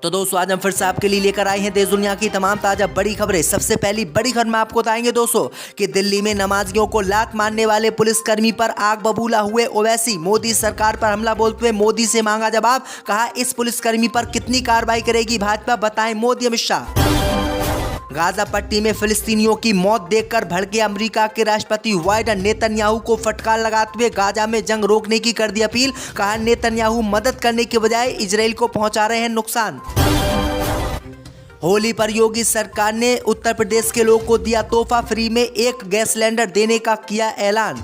तो दोस्तों आज हम फिर से आपके लिए लेकर आए हैं देश दुनिया की तमाम ताजा बड़ी खबरें। सबसे पहली बड़ी खबर में आपको बताएंगे दोस्तों कि दिल्ली में नमाजियों को लात मारने वाले पुलिसकर्मी पर आग बबूला हुए ओवैसी। मोदी सरकार पर हमला बोलते हुए मोदी से मांगा जवाब, कहा इस पुलिसकर्मी पर कितनी कार्रवाई करेगी भाजपा, बताएं मोदी अमित शाह। गाजा पट्टी में फिलिस्तीनियों की मौत देखकर भड़के अमेरिका के राष्ट्रपति बाइडेन, नेतन्याहू को फटकार लगाते हुए गाजा में जंग रोकने की कर दी अपील। कहा नेतन्याहू मदद करने के बजाय इजराइल को पहुंचा रहे हैं नुकसान। होली पर योगी सरकार ने उत्तर प्रदेश के लोगों को दिया तोहफा, फ्री में 1 गैस सिलेंडर देने का किया ऐलान।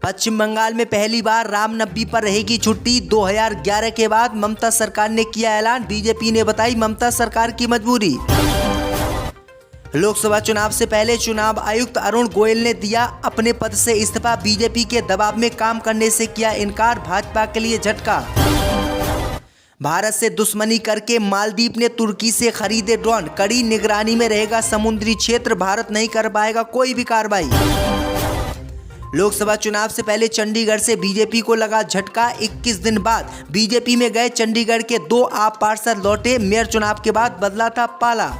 पश्चिम बंगाल में पहली बार रामनवमी पर रहेगी छुट्टी। 2011 के बाद ममता सरकार ने किया ऐलान, बीजेपी ने बताई ममता सरकार की मजबूरी। लोकसभा चुनाव से पहले चुनाव आयुक्त अरुण गोयल ने दिया अपने पद से इस्तीफा, बीजेपी के दबाव में काम करने से किया इनकार, भाजपा के लिए झटका। भारत से दुश्मनी करके मालदीव ने तुर्की से खरीदे ड्रोन, कड़ी निगरानी में रहेगा समुद्री क्षेत्र, भारत नहीं कर पाएगा कोई भी कार्रवाई। लोकसभा चुनाव से पहले चंडीगढ़ से बीजेपी को लगा झटका, 21 दिन बाद बीजेपी में गए चंडीगढ़ के 2 आप पार्षद लौटे, मेयर चुनाव के बाद बदला था पाला।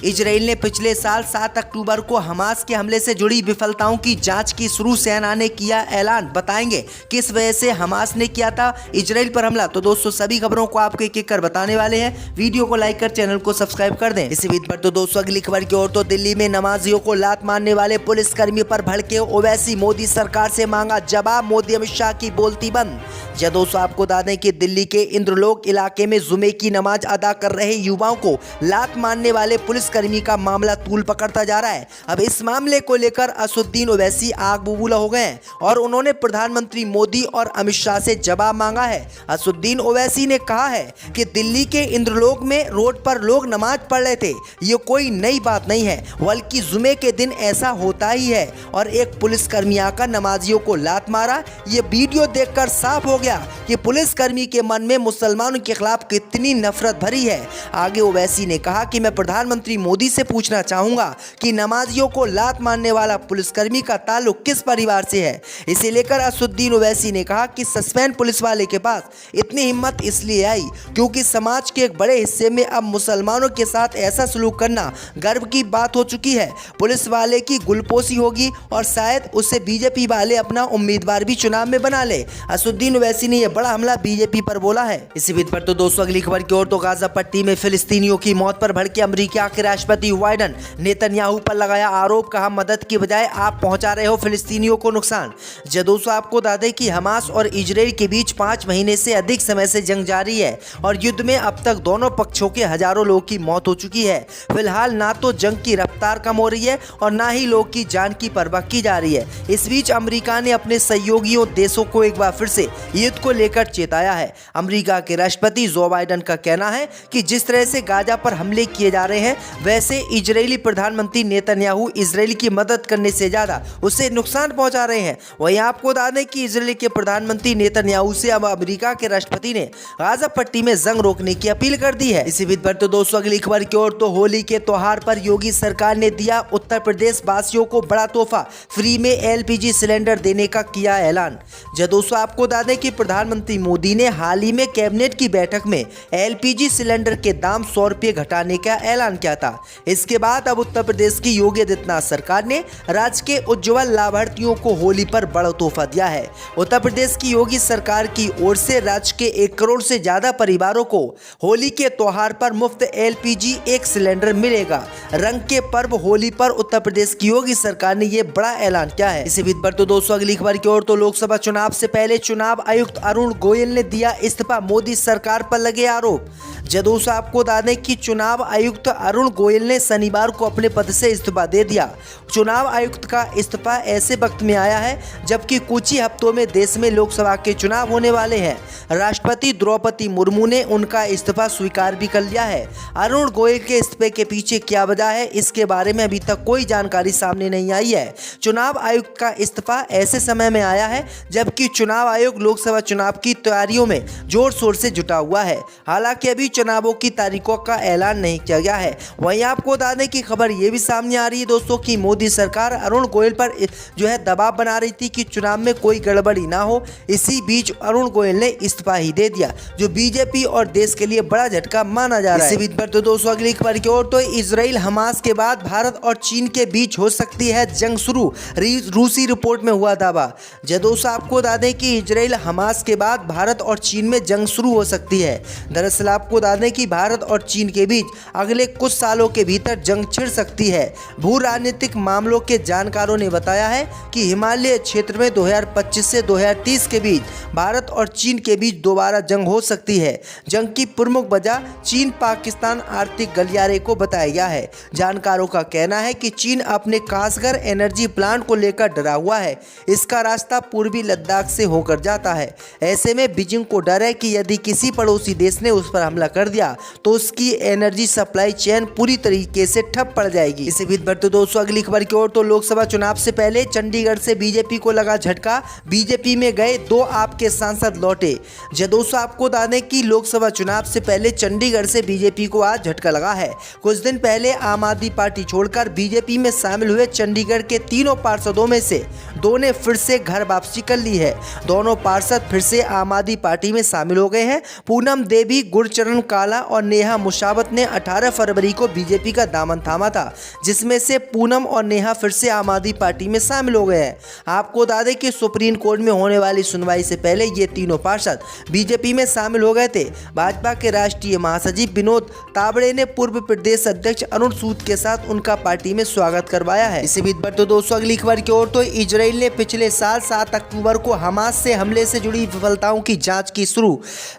इजराइल ने पिछले साल 7 अक्टूबर को हमास के हमले से जुड़ी विफलताओं की जांच की शुरू, सेना ने किया ऐलान, बताएंगे किस वजह से हमास ने किया था इजराइल पर हमला। तो दोस्तों सभी खबरों को आपको एक एक कर बताने वाले हैं, वीडियो को लाइक कर चैनल को सब्सक्राइब कर दें। इसी बीच पर तो दोस्तों अगली खबर की ओर, तो दिल्ली में नमाजियों को लात मारने वाले पुलिसकर्मी पर भड़के ओवैसी, मोदी सरकार से मांगा जवाब, मोदी अमित शाह की बोलती बंद। जब दोस्तों आपको बता दें कि दिल्ली के इंद्रलोक इलाके में जुमे की नमाज अदा कर रहे युवाओं को लात मारने वाले पुलिसकर्मी का मामला तूल पकड़ता जा रहा है। अब इस मामले को लेकर असदुद्दीन ओवैसी आग बबूला हो गए हैं और उन्होंने प्रधानमंत्री मोदी और अमित शाह से जवाब मांगा है। असदुद्दीन ओवैसी ने कहा है कि दिल्ली के इंद्रलोक में रोड पर लोग नमाज पढ़ रहे थे, ये कोई नई बात नहीं है, बल्कि जुमे के दिन ऐसा होता ही है और एक पुलिसकर्मी आकर नमाजियों को लात मारा। ये वीडियो देखकर साफ हो गया कि पुलिसकर्मी के मन में मुसलमानों के खिलाफ कितनी नफरत भरी है। आगे ओवैसी ने कहा कि मैं प्रधानमंत्री मोदी से पूछना चाहूंगा कि नमाजियों को लात मारने वाला पुलिसकर्मी का ताल्लुक किस परिवार से है। इसे लेकर असदुद्दीन ओवैसी ने कहा कि सस्पेंड पुलिस वाले के पास इतनी हिम्मत इसलिए आई क्योंकि समाज के एक बड़े हिस्से में अब मुसलमानों के साथ ऐसा सलूक करना गर्व की बात हो चुकी है। पुलिस वाले की गुलपोशी होगी और शायद उससे बीजेपी वाले अपना उम्मीदवार भी चुनाव में बना ले। असदुद्दीन ओवैसी ने यह बड़ा हमला बीजेपी पर बोला है। इसी बीच पर तो दोस्तों अगली खबर की ओर, तो गाजा पट्टी में फिलिस्तीनियों की मौत पर भड़के अमेरिका के राष्ट्रपति बाइडेन, नेतन्याहू पर लगाया आरोप, कहा मदद की बजाय आप पहुंचा रहे हो फिलिस्तीनियों को नुकसान। जब दोस्तों आपको बता दें कि हमास और इजराइल के बीच 5 महीने से अधिक समय से जंग जारी है और युद्ध में अब तक दोनों पक्षों के हजारों लोगों की मौत हो चुकी है। फिलहाल ना तो जंग की रफ्तार कम हो रही है और ना ही लोग की जान की परवाह की जा रही है। इस बीच अमेरिका ने अपने सहयोगियों देशों को एक बार फिर से युद्ध को लेकर चेताया है। अमेरिका के राष्ट्रपति जो बाइडेन का कहना है कि जिस तरह से गाजा पर हमले किए जा रहे हैं वैसे इजरायली प्रधानमंत्री नेतन्याहू इजराइल की मदद करने से ज्यादा उसे नुकसान पहुंचा रहे हैं। वहीं आपको बता दें कि इजराइल के प्रधानमंत्री नेतन्याहू से अब अमेरिका के राष्ट्रपति ने गाजा पट्टी में जंग रोकने की अपील कर दी है। इसी बीच पर तो दोस्तों अगली खबर की ओर, तो होली के त्योहार पर योगी सरकार ने दिया उत्तर प्रदेश वासियों को बड़ा तोहफा, फ्री में LPG सिलेंडर देने का किया ऐलान। जब दोस्तों आपको बता दें कि प्रधानमंत्री मोदी ने हाल ही में कैबिनेट की बैठक में LPG सिलेंडर के दाम 100 रुपये घटाने का ऐलान किया था। इसके बाद अब उत्तर प्रदेश की योगी आदित्यनाथ सरकार ने राज्य के उज्जवल लाभार्थियों को होली पर बड़ा तोहफा दिया है। उत्तर प्रदेश की योगी सरकार की ओर से राज्य के 1 करोड़ से ज्यादा परिवारों को होली के त्योहार पर मुफ्त LPG 1 सिलेंडर मिलेगा। रंग के पर्व होली पर उत्तर प्रदेश की योगी सरकार ने यह बड़ा ऐलान किया है। इसी बीच पर तो दोस्तों अगली खबर की ओर, तो लोकसभा चुनाव से पहले चुनाव आयुक्त अरुण गोयल ने दिया इस्तीफा, मोदी सरकार पर लगे आरोप। जदों आपको बता दें कि चुनाव आयुक्त अरुण गोयल ने शनिवार को अपने पद से इस्तीफा दे दिया। चुनाव आयुक्त का इस्तीफा ऐसे वक्त में आया है जबकि कुछ ही हफ्तों में देश में लोकसभा के चुनाव होने वाले हैं। राष्ट्रपति द्रौपदी मुर्मू ने उनका इस्तीफा स्वीकार भी कर लिया है। अरुण गोयल के इस्तीफे के पीछे क्या वजह है, इसके बारे में अभी तक कोई जानकारी सामने नहीं आई है। चुनाव आयुक्त का इस्तीफा ऐसे समय में आया है जबकि चुनाव आयोग लोकसभा चुनाव की तैयारियों में जोर शोर से जुटा हुआ है। हालांकि अभी चुनावों की तारीखों का ऐलान नहीं किया गया है। वहीं आपको बता दें कि खबर ये भी सामने आ रही है दोस्तों कि मोदी सरकार अरुण गोयल पर जो है दबाव बना रही थी कि चुनाव में कोई गड़बड़ी ना हो। इसी बीच अरुण गोयल ने इस्तीफा ही दे दिया, जो बीजेपी और देश के लिए बड़ा झटका माना जा रहा है। इसी बीच पर तो दोस्तों अगली खबर की ओर, तो इजराइल हमास के बाद भारत और चीन के बीच हो सकती है जंग शुरू, रूसी रिपोर्ट में हुआ दावा। दोस्तों आपको बता दें कि इजराइल हमास के बाद भारत और चीन में जंग शुरू हो सकती है। दरअसल आपको बता दें कि भारत और चीन के बीच अगले कुछ सालों के भीतर जंग छिड़ सकती है। भू राजनीतिक मामलों के जानकारों ने बताया है कि हिमालय क्षेत्र में 2025 से 2030 के बीच भारत और चीन के बीच दोबारा जंग हो सकती है। जंग की प्रमुख वजह चीन पाकिस्तान आर्थिक गलियारे को बताया गया है। जानकारों का कहना है कि चीन अपने खासकर एनर्जी प्लांट को लेकर डरा हुआ है। इसका रास्ता पूर्वी लद्दाख से होकर जाता है। ऐसे में बीजिंग को डर है कि यदि किसी पड़ोसी देश ने उस पर हमला कर दिया तो उसकी एनर्जी सप्लाई चेन पूरी तरीके से ठप पड़ जाएगी। इसी बीच बढ़ते दोस्तों अगली खबर की ओर, तो लोकसभा चुनाव से पहले चंडीगढ़ से बीजेपी को लगा झटका। बीजेपी में गए 2 आपके सांसद लौटे। दोस्तों आपको बता दें कि लोकसभा चुनाव से पहले चंडीगढ़ से बीजेपी को आज झटका लगा है। कुछ दिन पहले आम आदमी पार्टी छोड़कर बीजेपी में शामिल हुए चंडीगढ़ के तीनों पार्षदों में से 2 ने फिर से घर वापसी कर ली है। दोनों पार्षद फिर से आम आदमी पार्टी में शामिल हो गए हैं। पूनम देवी, गुरचरण काला और नेहा मुशावत ने 18 फरवरी को बीजेपी का दामन थामा था, जिसमें से पूनम और नेहा फिर से आम आदमी पार्टी में शामिल हो गए हैं। आपको बता दें कि सुप्रीम कोर्ट में होने वाली सुनवाई से पहले ये तीनों पार्षद बीजेपी में शामिल हो गए थे। भाजपा के राष्ट्रीय महासचिव विनोद तावड़े ने पूर्व प्रदेश अध्यक्ष अरुण सूद के साथ उनका पार्टी में स्वागत करवाया है। इसी बीच बढ़ते दोस्तों अगली खबर की ओर, तो इजराइल ने पिछले साल 7 अक्टूबर को हमास से हमले से जुड़ी विफलताओं की जांच की शुरू।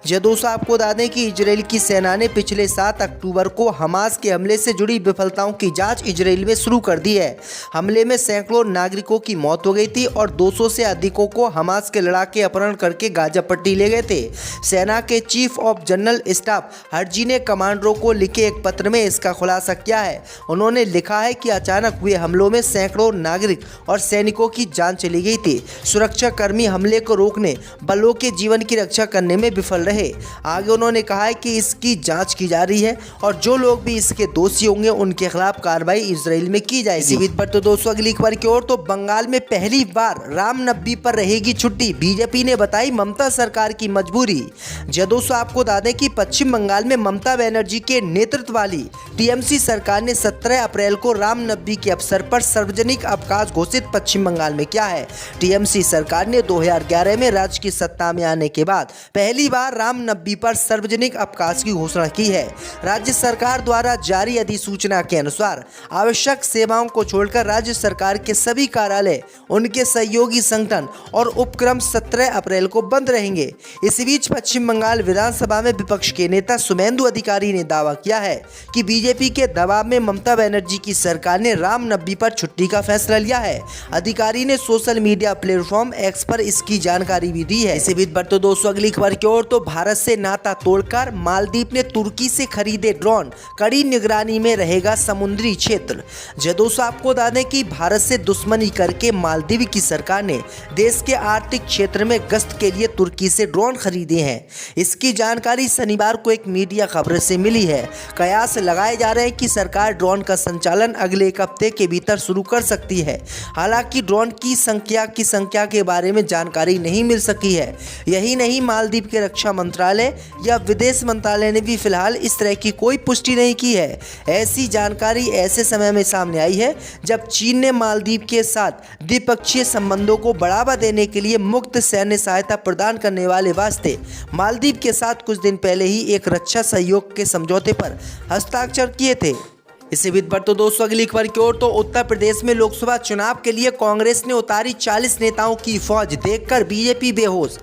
दोस्तों आपको बता दें कि इजराइल की सेना ने पिछले 7 अक्टूबर को हमास के हमले से जुड़ी विफलताओं की जांच इजराइल में शुरू कर दी है। हमले में सैकड़ों नागरिकों की मौत हो गई थी और 200 से अधिकों को हमास के लड़ाके अपहरण करके गाजा पट्टी ले गए थे। सेना के chief of general staff Herzi ने कमांडरों को लिखे एक पत्र में इसका खुलासा किया है। उन्होंने लिखा है कि अचानक हुए हमलों में सैकड़ों नागरिक और सैनिकों की जान चली गई थी। सुरक्षा कर्मी हमले को रोकने बलों के जीवन की रक्षा करने में विफल रहे। आगे उन्होंने कहा है कि इसकी जांच की जा रही है और जो लोग भी इसके दोषी होंगे उनके खिलाफ कार्रवाई इजराइल में की जाएगी। इसी बीच पर तो दोस्तों अगली खबर की ओर, तो बंगाल में पहली बार रामनवमी पर रहेगी छुट्टी। बीजेपी ने बताई ममता सरकार की मजबूरी। दोस्तों आपको बता दें कि पश्चिम बंगाल में ममता बनर्जी के नेतृत्व वाली टीएमसी सरकार ने 17 अप्रैल को रामनवमी के अवसर पर सार्वजनिक अवकाश घोषित पश्चिम बंगाल में किया है। टीएमसी सरकार ने 2011 में राज्य की सत्ता में आने के बाद पहली बार रामनवमी पर सार्वजनिक अवकाश की घोषणा की है। राज्य सरकार द्वारा जारी अधिसूचना के अनुसार आवश्यक सेवाओं को छोड़कर राज्य सरकार के सभी कार्यालय, उनके सहयोगी संगठन और उपक्रम 17 अप्रैल को बंद रहेंगे। इसी बीच पश्चिम बंगाल विधानसभा में विपक्ष के नेता शुभेंदु अधिकारी ने दावा किया है कि बीजेपी के दबाव में ममता बनर्जी की सरकार ने रामनवमी पर छुट्टी का फैसला लिया है। अधिकारी ने सोशल मीडिया प्लेटफॉर्म एक्स पर इसकी जानकारी भी दी है। इसी बीच बढ़ते दोस्तों अगली खबर की ओर, तो भारत से नाता तोड़कर मालदीव ने तुर्की से खरीदे ड्रोन, कड़ी निगरानी में रहेगा समुद्री क्षेत्र। दोस्तों आपको बता दें कि भारत से दुश्मनी करके मालदीव की सरकार ने देश के आर्थिक क्षेत्र में गश्त के लिए तुर्की से ड्रोन खरीदे हैं। इसकी जानकारी शनिवार को एक मीडिया खबर से मिली है। कयास लगाए जा रहे हैं कि सरकार ड्रोन का संचालन अगले एक हफ्ते के भीतर शुरू कर सकती है। हालांकि ड्रोन की संख्या के बारे में जानकारी नहीं मिल सकी है। यही नहीं, मालदीव के रक्षा मंत्रालय या विदेश मंत्रालय ने भी फिलहाल इस तरह की कोई पुष्टि नहीं की है। ऐसी जानकारी ऐसे समय में सामने आई है जब चीन ने मालदीव के साथ द्विपक्षीय संबंधों को बढ़ावा देने के लिए मुक्त सैन्य सहायता प्रदान करने वाले वास्ते मालदीव के साथ कुछ दिन पहले ही एक रक्षा सहयोग के समझौते पर हस्ताक्षर किए थे। इसी बीच बढ़ते दोस्तों अगली खबर की ओर, तो उत्तर प्रदेश में लोकसभा चुनाव के लिए कांग्रेस ने उतारी 40 नेताओं की फौज, देखकर बीजेपी बेहोश।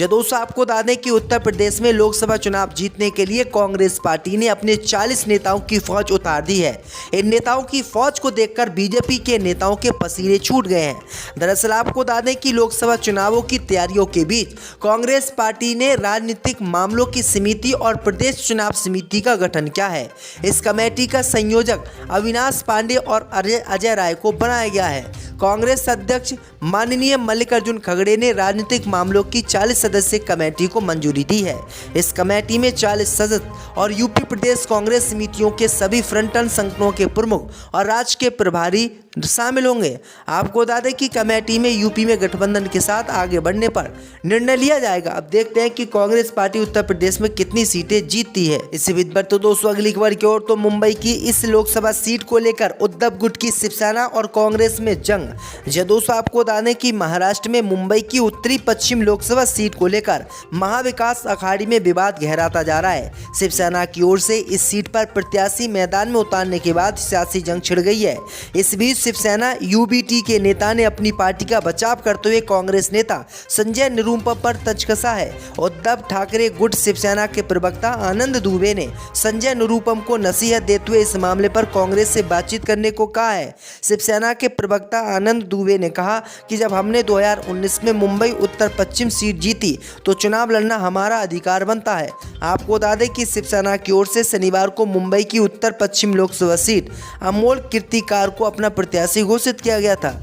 दोस्तों आपको बता दें कि उत्तर प्रदेश में लोकसभा चुनाव जीतने के लिए कांग्रेस पार्टी ने अपने 40 नेताओं की फौज उतार दी है। इन नेताओं की फौज को देखकर बीजेपी के नेताओं के पसीने छूट गए हैं। दरअसल आपको बता दें कि लोकसभा चुनावों की तैयारियों के बीच कांग्रेस पार्टी ने राजनीतिक मामलों की समिति और प्रदेश चुनाव समिति का गठन किया है। इस कमेटी का संयोजन संयोजक अविनाश पांडे और अजय राय को बनाया गया है। कांग्रेस अध्यक्ष माननीय मल्लिकार्जुन खड़गे ने राजनीतिक मामलों की 40 सदस्यीय कमेटी को मंजूरी दी है। इस कमेटी में 40 सदस्य और यूपी प्रदेश कांग्रेस समितियों के सभी फ्रंटल संगठनों के प्रमुख और राज्य के प्रभारी शामिल होंगे। आपको बता दें कि कमेटी में यूपी में गठबंधन के साथ आगे बढ़ने पर निर्णय लिया जाएगा। अब देखते हैं कि कांग्रेस पार्टी उत्तर प्रदेश में कितनी सीटें जीतती है। इसी बीच पर तो दोस्तों अगली खबर की ओर, तो मुंबई की इस लोकसभा सीट को लेकर उद्धव गुट की शिवसेना और कांग्रेस में जंग। जी दोस्तों, आपको बता दें कि महाराष्ट्र में मुंबई की उत्तरी पश्चिम लोकसभा सीट को लेकर महाविकास अखाड़ी में विवाद गहराता जा रहा है। शिवसेना की ओर से इस सीट पर प्रत्याशी मैदान में उतारने के बाद सियासी जंग छिड़ गई है। इस बीच शिवसेना यूबीटी के नेता ने अपनी पार्टी का बचाव करते हुए कांग्रेस नेता संजय निरुपम पर तंज कसा है। उद्धव ठाकरे गुट शिवसेना के प्रवक्ता आनंद दुबे ने संजय निरुपम को नसीहत देते हुए इस मामले पर कांग्रेस से बातचीत करने को कहा है। शिवसेना के प्रवक्ता आनंद दुबे ने कहा कि जब हमने 2019 में मुंबई उत्तर पश्चिम सीट जीती तो चुनाव लड़ना हमारा अधिकार बनता है। आपको बता दें कि शिवसेना की ओर से शनिवार को मुंबई की उत्तर पश्चिम लोकसभा सीट अमोल कीर्तिकार को अपना प्रत्याशी घोषित किया गया था।